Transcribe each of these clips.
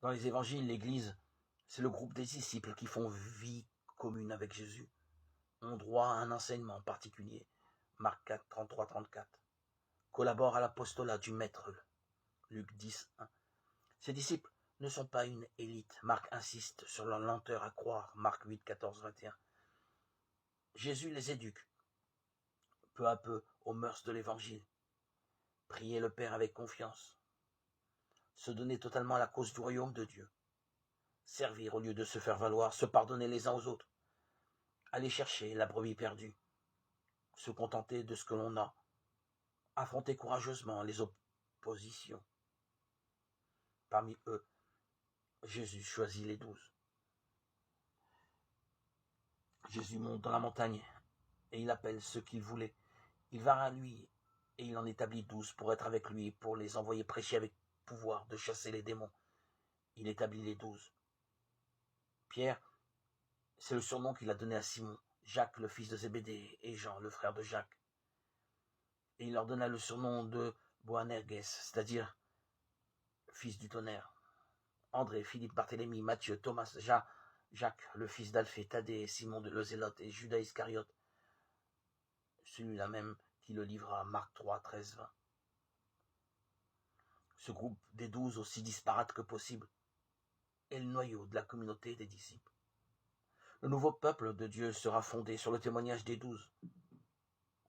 Dans les évangiles, l'Église, c'est le groupe des disciples qui font vie commune avec Jésus, ont droit à un enseignement particulier, Marc 4, 33, 34, collabore à l'apostolat du Maître, Luc 10, 1. Ces disciples ne sont pas une élite, Marc insiste sur leur lenteur à croire, Marc 8, 14, 21. Jésus les éduque, peu à peu, aux mœurs de l'Évangile. Prier le Père avec confiance, se donner totalement à la cause du royaume de Dieu, servir au lieu de se faire valoir, se pardonner les uns aux autres, aller chercher la brebis perdue, se contenter de ce que l'on a, affronter courageusement les oppositions. Parmi eux, Jésus choisit les 12. Jésus monte dans la montagne et il appelle ceux qu'il voulait. Il va à lui et il en établit 12 pour être avec lui, pour les envoyer prêcher avec pouvoir de chasser les démons. Il établit les 12. Pierre, c'est le surnom qu'il a donné à Simon, Jacques le fils de Zébédée et Jean le frère de Jacques. Et il leur donna le surnom de Boanerges, c'est-à-dire fils du tonnerre. André, Philippe, Barthélemy, Matthieu, Thomas, Jacques, le fils d'Alphée, Thaddée, Simon de le Zélote et Judas Iscariote, celui-là même qui le livra, Marc 3, 13, 20. Ce groupe des 12, aussi disparate que possible, est le noyau de la communauté des disciples. Le nouveau peuple de Dieu sera fondé sur le témoignage des 12,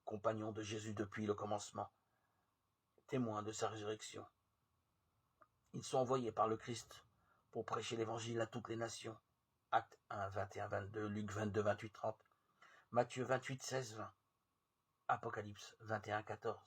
compagnons de Jésus depuis le commencement, témoins de sa résurrection. Ils sont envoyés par le Christ pour prêcher l'évangile à toutes les nations. Actes 1, 21, 22, Luc 22, 28, 30, Matthieu 28, 16, 20, Apocalypse 21, 14.